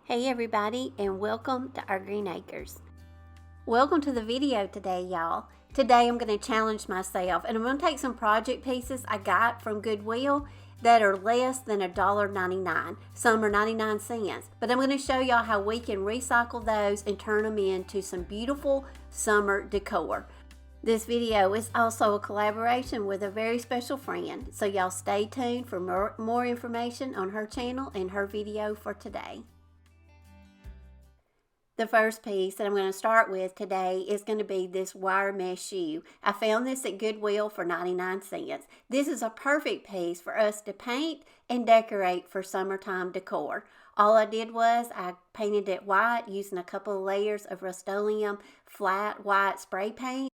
Hey everybody, and welcome to our Greene Acres. Welcome to the video today, y'all. Today I'm going to challenge myself, and I'm going to take some project pieces I got from Goodwill that are less than $1.99. Some are 99 cents, but I'm going to show y'all how we can recycle those and turn them into some beautiful summer decor. This video is also a collaboration with a very special friend, so y'all stay tuned for more information on her channel and her video for today. The first piece that I'm going to start with today is going to be this wire mesh shoe. I found this at Goodwill for 99 cents. This is a perfect piece for us to paint and decorate for summertime decor. All I did was I painted it white using a couple of layers of Rust-Oleum flat white spray paint.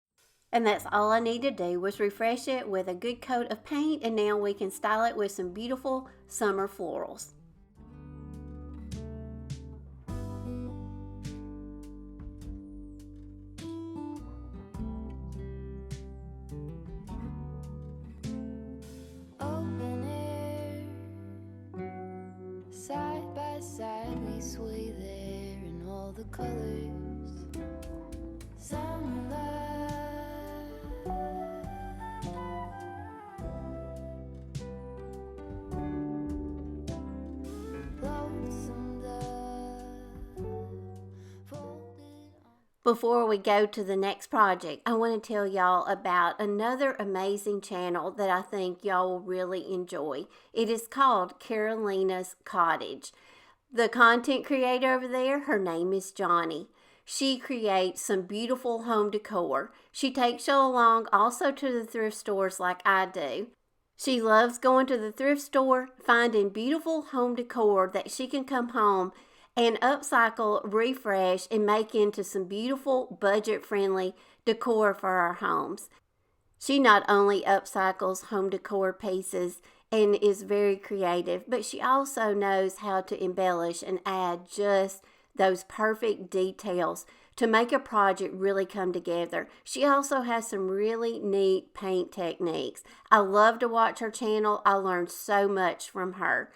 And that's all I need to do was refresh it with a good coat of paint, and now we can style it with some beautiful summer florals. Side by side we sway there in all the colors. Summer love. Lonesome dove. Before we go to the next project, I want to tell y'all about another amazing channel that I think y'all will really enjoy. It is called Karoleena's Cottage. The content creator over there, her name is Johnny. She creates some beautiful home decor. She takes y'all along also to the thrift stores like I do. She loves going to the thrift store, finding beautiful home decor that she can come home and upcycle, refresh, and make into some beautiful, budget-friendly decor for our homes. She not only upcycles home decor pieces and is very creative, but she also knows how to embellish and add just those perfect details to make a project really come together. She also has some really neat paint techniques. I love to watch her channel. I learned so much from her.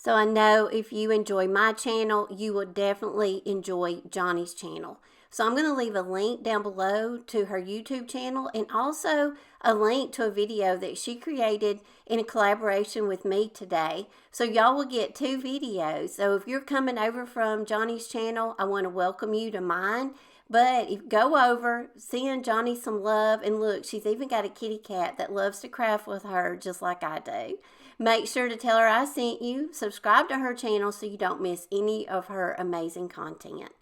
So I know if you enjoy my channel, you will definitely enjoy Johnny's channel. So I'm going to leave a link down below to her YouTube channel and also a link to a video that she created in a collaboration with me today. So y'all will get two videos. So if you're coming over from Johnny's channel, I want to welcome you to mine. But if go over, send Johnny some love, and look, she's even got a kitty cat that loves to craft with her just like I do. Make sure to tell her I sent you, subscribe to her channel so you don't miss any of her amazing content.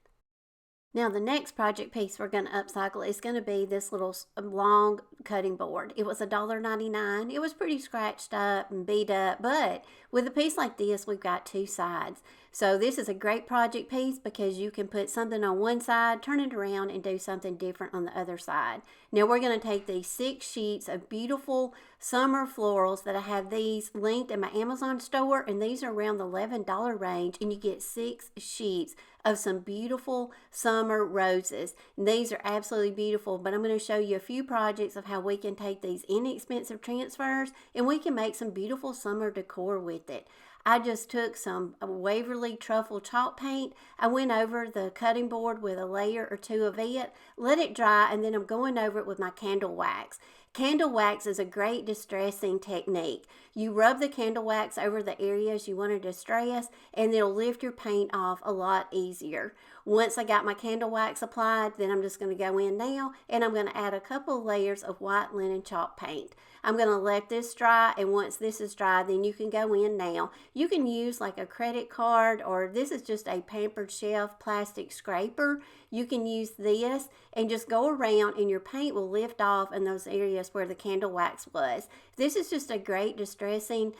Now the next project piece we're going to upcycle is going to be this little long cutting board. It was $1.99. It was pretty scratched up and beat up, but with a piece like this, we've got two sides. So this is a great project piece because you can put something on one side, turn it around, and do something different on the other side. Now we're going to take these 6 sheets of beautiful summer florals that I have these linked in my Amazon store, and these are around the $11 range, and you get 6 sheets of some beautiful summer roses. And these are absolutely beautiful, but I'm going to show you a few projects of how we can take these inexpensive transfers and we can make some beautiful summer decor with it. I just took some Waverly Truffle chalk paint. I went over the cutting board with a layer or two of it, let it dry, and then I'm going over it with my candle wax. Candle wax is a great distressing technique. You rub the candle wax over the areas you want to distress, and it'll lift your paint off a lot easier. Once I got my candle wax applied, then I'm just going to go in now, and I'm going to add a couple of layers of white linen chalk paint. I'm going to let this dry, and once this is dry, then you can go in now. You can use like a credit card, or this is just a Pampered Chef plastic scraper. You can use this and just go around, and your paint will lift off in those areas where the candle wax was. This is just a great distressing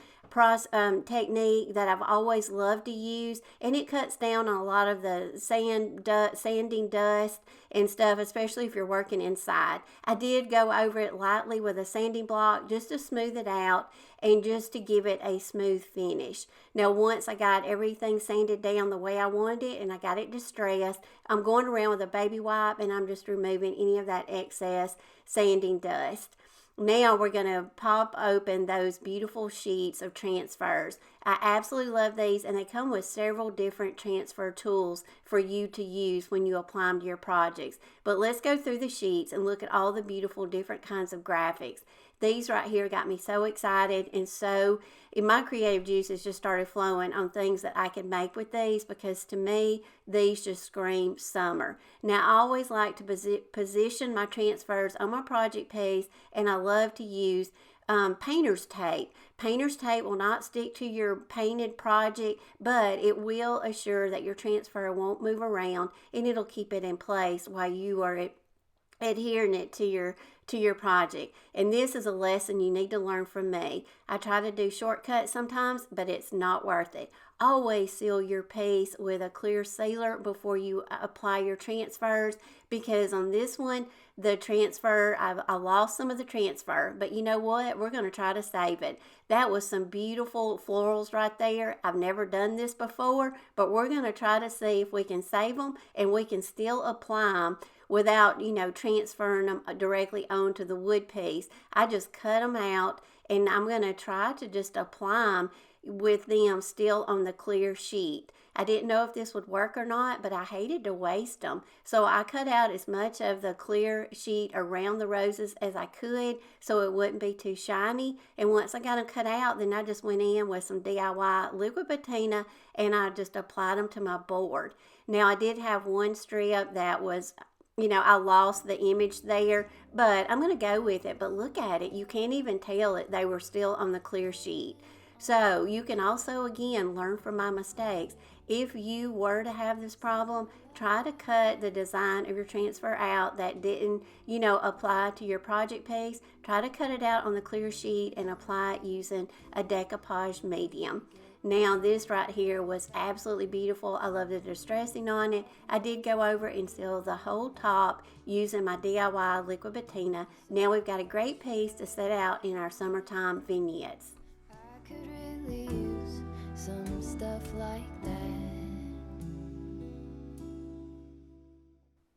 technique that I've always loved to use, and it cuts down on a lot of the sanding dust and stuff, especially if you're working inside. I did go over it lightly with a sanding block just to smooth it out and just to give it a smooth finish. Now once I got everything sanded down the way I wanted it and I got it distressed, I'm going around with a baby wipe and I'm just removing any of that excess sanding dust. Now we're going to pop open those beautiful sheets of transfers. I absolutely love these, and they come with several different transfer tools for you to use when you apply them to your projects. But let's go through the sheets and look at all the beautiful different kinds of graphics. These right here got me so excited, and so my creative juices just started flowing on things that I could make with these, because to me these just scream summer. Now I always like to position my transfers on my project piece, and I love to use painter's tape. Painter's tape will not stick to your painted project, but it will assure that your transfer won't move around, and it'll keep it in place while you are adhering it to your project. And this is a lesson you need to learn from me. I try to do shortcuts sometimes, but it's not worth it. Always seal your piece with a clear sealer before you apply your transfers, because on this one, the transfer, I lost some of the transfer, but you know what? We're going to try to save it. That was some beautiful florals right there. I've never done this before, but we're going to try to see if we can save them and we can still apply them without, transferring them directly onto the wood piece. I just cut them out, and I'm going to try to just apply them with them still on the clear sheet. I didn't know if this would work or not, but I hated to waste them. So I cut out as much of the clear sheet around the roses as I could so it wouldn't be too shiny. And once I got them cut out, then I just went in with some DIY liquid patina and I just applied them to my board. Now I did have one strip that was, I lost the image there, but I'm going to go with it. But look at it. You can't even tell it. They were still on the clear sheet. So you can also, again, learn from my mistakes. If you were to have this problem, try to cut the design of your transfer out that didn't, apply to your project piece. Try to cut it out on the clear sheet and apply it using a decoupage medium. Now this right here was absolutely beautiful. I love the distressing on it. I did go over and seal the whole top using my DIY liquid patina. Now we've got a great piece to set out in our summertime vignettes. I could really use some stuff like that.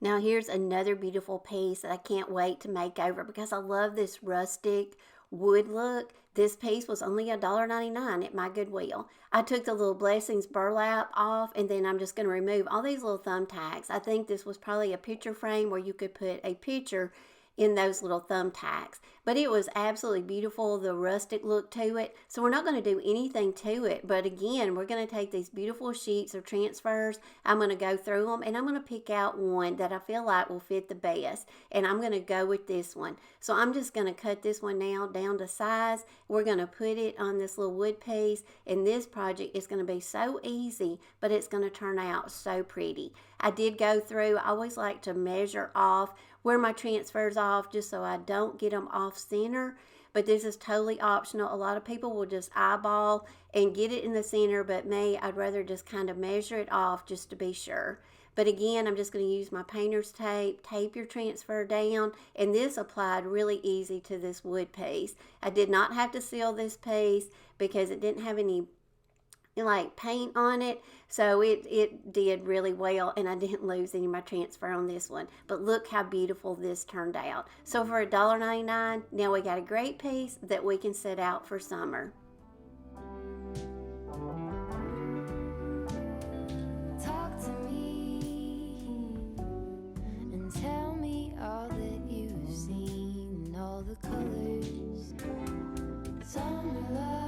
Now here's another beautiful piece that I can't wait to make over because I love this rustic wood look. This piece was only $1.99 at my Goodwill. I took the little blessings burlap off, and then I'm just going to remove all these little thumbtacks. I think this was probably a picture frame where you could put a picture in those little thumbtacks. But it was absolutely beautiful, the rustic look to it. So we're not going to do anything to it. But again, we're going to take these beautiful sheets of transfers. I'm going to go through them, and I'm going to pick out one that I feel like will fit the best. And I'm going to go with this one. So I'm just going to cut this one now down to size. We're going to put it on this little wood piece. And this project is going to be so easy, but it's going to turn out so pretty. I did go through, I always like to measure off where my transfers off just so I don't get them off center, but this is totally optional. A lot of people will just eyeball and get it in the center, but me, I'd rather just kind of measure it off just to be sure. But again, I'm just going to use my painter's tape, tape your transfer down, and this applied really easy to this wood piece. I did not have to seal this piece because it didn't have any paint on it, so it did really well, and I didn't lose any of my transfer on this one. But look how beautiful this turned out. So for $1.99, now we got a great piece that we can set out for summer. Talk to me and tell me all that you've seen, all the colors, summer love.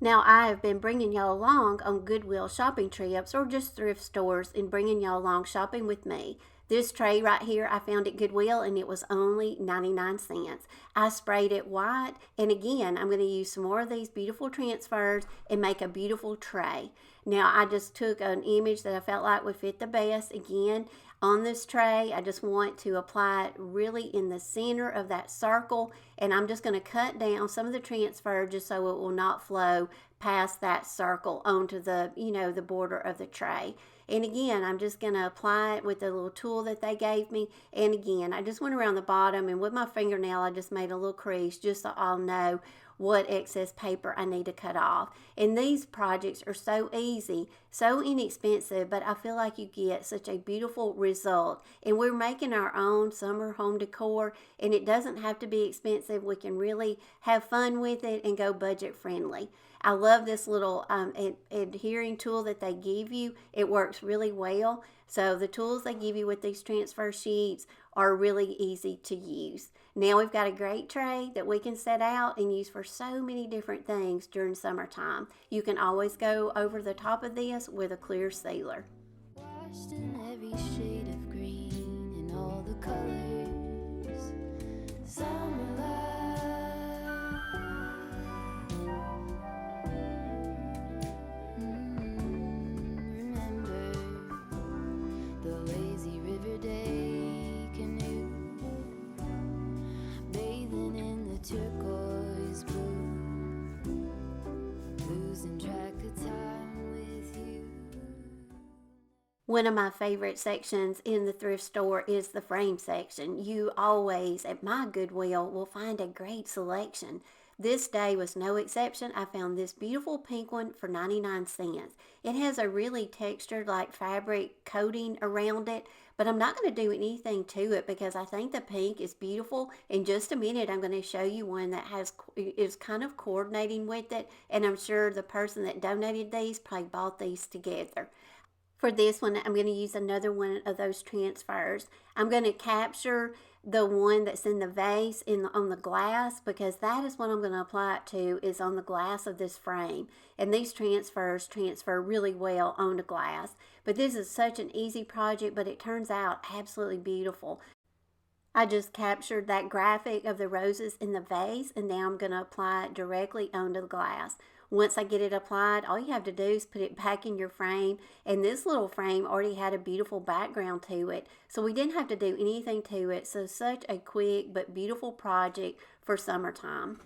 Now, I have been bringing y'all along on Goodwill shopping trips or just thrift stores and bringing y'all along shopping with me. This tray right here, I found at Goodwill, and it was only 99 cents. I sprayed it white, and again, I'm going to use some more of these beautiful transfers and make a beautiful tray. Now, I just took an image that I felt like would fit the best. Again, on this tray, I just want to apply it really in the center of that circle, and I'm just going to cut down some of the transfer just so it will not flow past that circle onto the, the border of the tray. And again, I'm just going to apply it with the little tool that they gave me. And again, I just went around the bottom, and with my fingernail, I just made a little crease just so I'll know what excess paper I need to cut off. And these projects are so easy, so inexpensive, but I feel like you get such a beautiful result. And we're making our own summer home decor, and it doesn't have to be expensive. We can really have fun with it and go budget friendly. I love this little adhering tool that they give you. It works really well. So the tools they give you with these transfer sheets are really easy to use. Now we've got a great tray that we can set out and use for so many different things during summertime. You can always go over the top of this with a clear sealer. Washed in every shade of green in all the colors. Summer love. Remember the lazy river day canoe, bathing in the turquoise blue, losing track of time with you. One of my favorite sections in the thrift store is the frame section. You always, at my Goodwill, will find a great selection. This day was no exception. I found this beautiful pink one for 99 cents. It has a really textured like fabric coating around it, but I'm not going to do anything to it because I think the pink is beautiful. In just a minute, I'm going to show you one that is kind of coordinating with it, and I'm sure the person that donated these probably bought these together. For this one, I'm going to use another one of those transfers. I'm going to capture the one that's in the vase on the glass, because that is what I'm going to apply it to, is on the glass of this frame. And these transfers transfer really well onto glass. But this is such an easy project, but it turns out absolutely beautiful. I just captured that graphic of the roses in the vase, and now I'm going to apply it directly onto the glass. Once I get it applied, all you have to do is put it back in your frame, and this little frame already had a beautiful background to it, so we didn't have to do anything to it. So such a quick but beautiful project for summertime.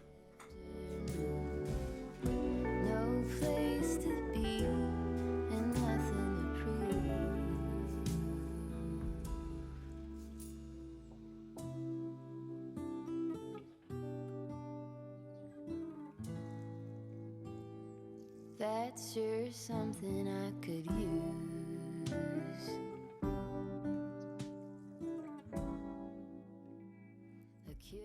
No place to be and nothing to prove. That's sure something I could use. A cure.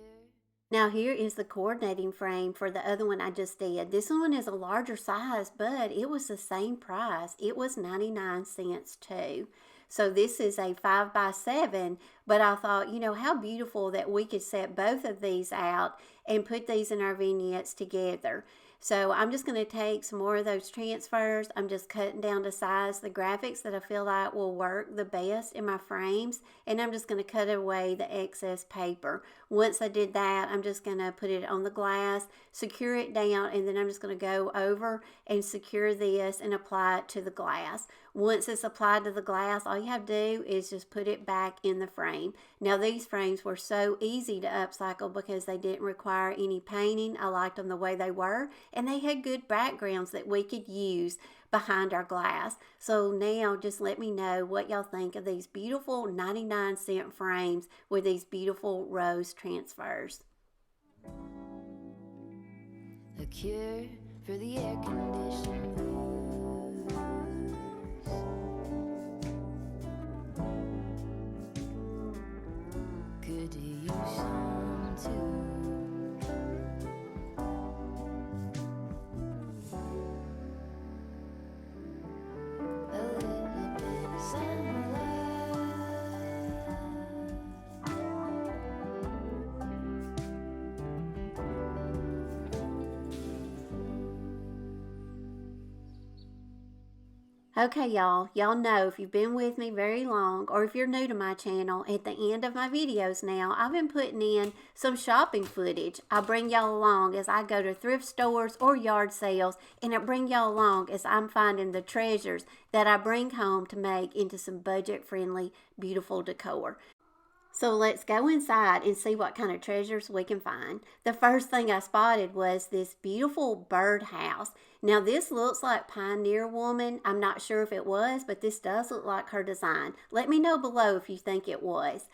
Now here is the coordinating frame for the other one I just did. This one is a larger size, but it was the same price. It was 99 cents too. So this is a 5x7, but I thought, how beautiful that we could set both of these out and put these in our vignettes together. So I'm just going to take some more of those transfers. I'm just cutting down to size the graphics that I feel like will work the best in my frames. And I'm just going to cut away the excess paper. Once I did that, I'm just going to put it on the glass, secure it down, and then I'm just going to go over and secure this and apply it to the glass. Once it's applied to the glass, all you have to do is just put it back in the frame. Now these frames were so easy to upcycle because they didn't require any painting. I liked them the way they were, and they had good backgrounds that we could use behind our glass. So now just let me know what y'all think of these beautiful 99-cent frames with these beautiful rose transfers. A cure for the air conditioning blues. Could use some too. A little bit of sunlight. Okay, y'all know if you've been with me very long, or if you're new to my channel, at the end of my videos now, I've been putting in some shopping footage. I bring y'all along as I go to thrift stores or yard sales, and I bring y'all along as I'm finding the treasures that I bring home to make into some budget-friendly, beautiful decor. So let's go inside and see what kind of treasures we can find. The first thing I spotted was this beautiful birdhouse. Now this looks like Pioneer Woman. I'm not sure if it was, but this does look like her design. Let me know below if you think it was.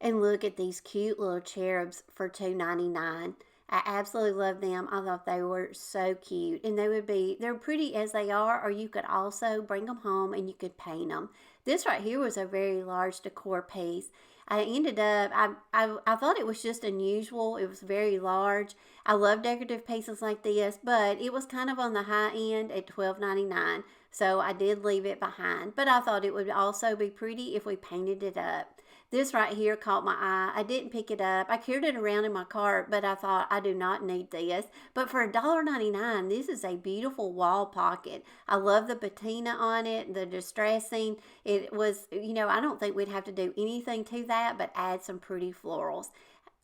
And look at these cute little cherubs for $2.99. I absolutely love them. I thought they were so cute. And they're pretty as they are, or you could also bring them home and you could paint them. This right here was a very large decor piece. I thought it was just unusual. It was very large. I love decorative pieces like this, but it was kind of on the high end at $12.99. So I did leave it behind. But I thought it would also be pretty if we painted it up. This right here caught my eye. I didn't pick it up. I carried it around in my cart, but I thought I do not need this. But for $1.99, this is a beautiful wall pocket. I love the patina on it, the distressing. It was, I don't think we'd have to do anything to that, but add some pretty florals.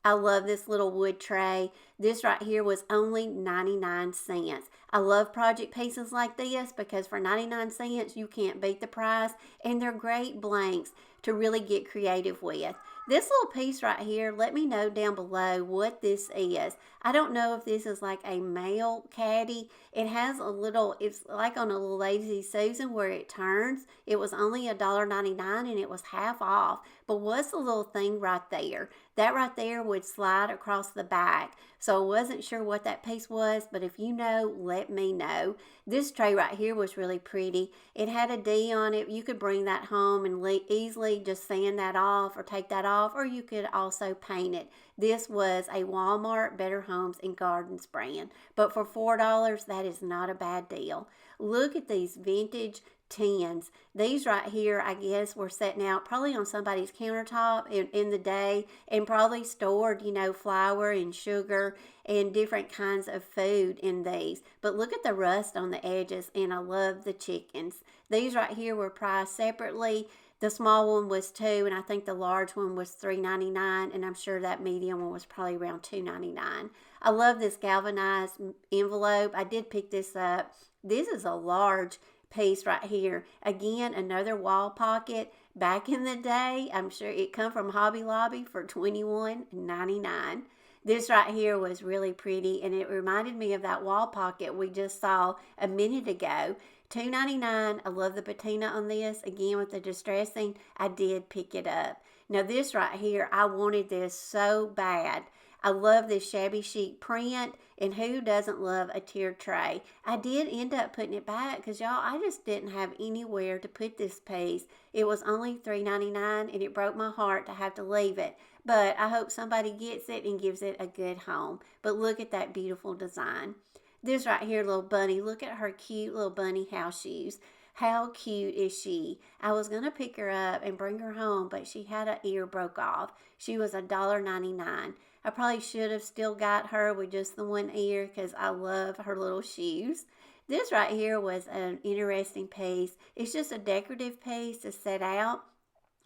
I love this little wood tray. This right here was only 99 cents. I love project pieces like this because for 99 cents you can't beat the price, and they're great blanks to really get creative with. This little piece right here, let me know down below what this is. I don't know if this is like a male caddy. It has it's like on a little Lazy Susan where it turns. It was only $1.99 and it was half off. But what's the little thing right there? That right there would slide across the back. So I wasn't sure what that piece was, but if you know, let me know. This tray right here was really pretty. It had a D on it. You could bring that home and easily just sand that off or take that off, or you could also paint it. This was a Walmart Better Homes and Gardens brand, but for $4, that is not a bad deal. Look at these vintage tins. These right here, I guess, were setting out probably on somebody's countertop in the day and probably stored, flour and sugar and different kinds of food in these. But look at the rust on the edges, and I love the chickens. These right here were priced separately. The small one was $2, and I think the large one was $3.99, and I'm sure that medium one was probably around $2.99. I love this galvanized envelope. I did pick this up. This is a large piece right here. Again, another wall pocket. Back in the day, I'm sure it come from Hobby Lobby for $21.99. This right here was really pretty, and it reminded me of that wall pocket we just saw a minute ago. $2.99. I love the patina on this. Again, with the distressing, I did pick it up. Now this right here, I wanted this so bad. I love this shabby chic print, and who doesn't love a tiered tray? I did end up putting it back because, y'all, I just didn't have anywhere to put this piece. It was only $3.99, and it broke my heart to have to leave it. But I hope somebody gets it and gives it a good home. But look at that beautiful design. This right here, little bunny, look at her cute little bunny house shoes. How cute is she? I was going to pick her up and bring her home, but she had an ear broke off. She was $1.99. I probably should have still got her with just the one ear because I love her little shoes. This right here was an interesting piece. It's just a decorative piece to set out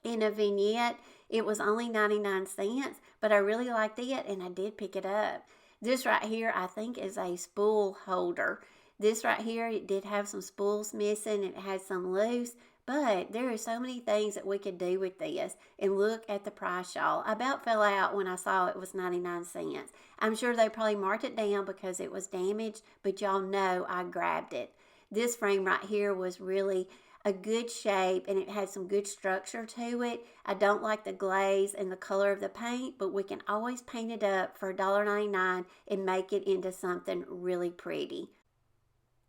in a vignette. It was only 99 cents, but I really liked it, and I did pick it up. This right here, I think, is a spool holder. This right here, it did have some spools missing. It had some loose, but there are so many things that we could do with this. And look at the price, y'all. I about fell out when I saw it was 99 cents. I'm sure they probably marked it down because it was damaged, but y'all know I grabbed it. This frame right here was really a good shape, and it had some good structure to it. I don't like the glaze and the color of the paint, but we can always paint it up for $1.99 and make it into something really pretty.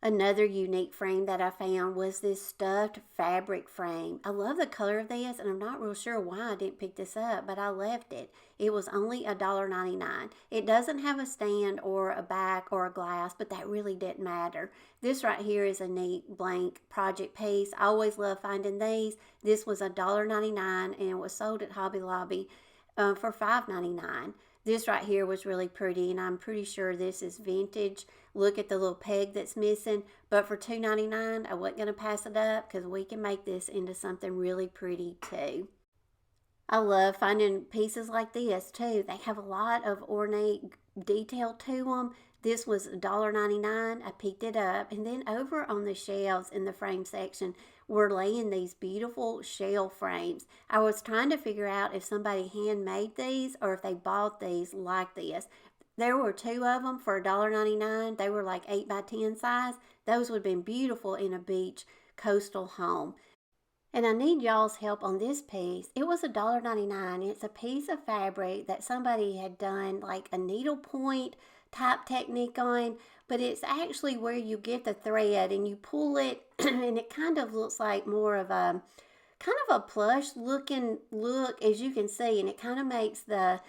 Another unique frame that I found was this stuffed fabric frame. I love the color of this, and I'm not real sure why I didn't pick this up, but I left it. It was only $1.99. It doesn't have a stand or a back or a glass, but that really didn't matter. This right here is a neat blank project piece. I always love finding these. This was $1.99, and it was sold at Hobby Lobby for $5.99. This right here was really pretty, and I'm pretty sure this is vintage. Look at the little peg that's missing, but for $2.99, I wasn't going to pass it up because we can make this into something really pretty too. I love finding pieces like this too. They have a lot of ornate detail to them. This was $1.99. I picked it up, and then over on the shelves in the frame section were laying these beautiful shell frames. I was trying to figure out if somebody handmade these or if they bought these like this. There were two of them for $1.99. They were like 8 by 10 size. Those would have been beautiful in a beach coastal home. And I need y'all's help on this piece. It was $1.99. It's a piece of fabric that somebody had done like a needlepoint type technique on, but it's actually where you get the thread and you pull it and it kind of looks like more of a plush looking look, as you can see, and it kind of makes the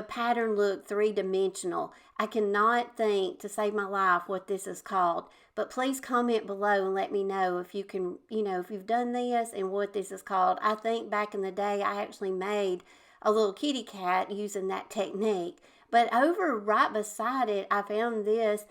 pattern look three-dimensional. I cannot think to save my life what this is called, but please comment below and let me know if you can, if you've done this and what this is called. I think back in the day I actually made a little kitty cat using that technique. But over right beside it, I found this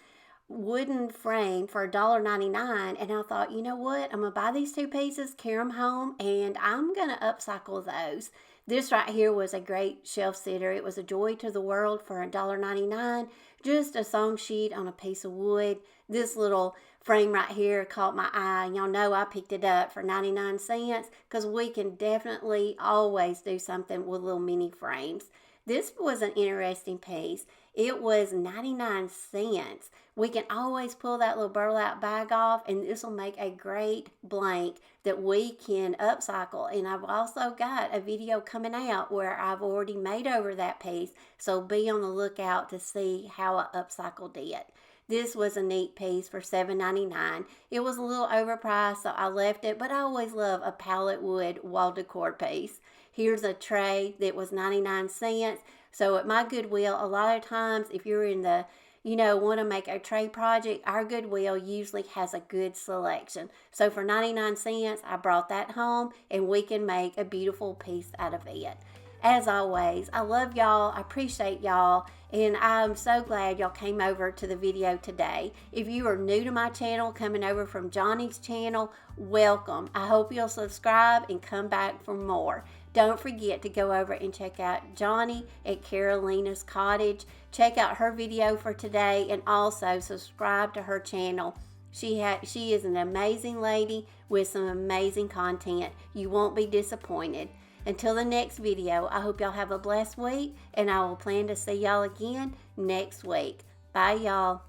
wooden frame for $1.99, and I thought, you know what, I'm going to buy these two pieces, carry them home, and I'm going to upcycle those. This right here was a great shelf sitter. It was a joy to the world for $1.99, just a song sheet on a piece of wood. This little frame right here caught my eye, and y'all know I picked it up for 99 cents because we can definitely always do something with little mini frames. This was an interesting piece. It was 99 cents. We can always pull that little burlap bag off, and this will make a great blank that we can upcycle. And I've also got a video coming out where I've already made over that piece, so be on the lookout to see how I upcycled it. This was a neat piece for $7.99. It was a little overpriced, so I left it, but I always love a pallet wood wall decor piece. Here's a tray that was 99 cents. So at my Goodwill, a lot of times if you're in the, want to make a tray project, our Goodwill usually has a good selection. So for 99 cents, I brought that home and we can make a beautiful piece out of it. As always, I love y'all, I appreciate y'all, and I'm so glad y'all came over to the video today. If you are new to my channel, coming over from Johnny's channel, welcome. I hope you'll subscribe and come back for more. Don't forget to go over and check out Johnny at Karoleena's Cottage. Check out her video for today and also subscribe to her channel. She is an amazing lady with some amazing content. You won't be disappointed. Until the next video, I hope y'all have a blessed week, and I will plan to see y'all again next week. Bye, y'all.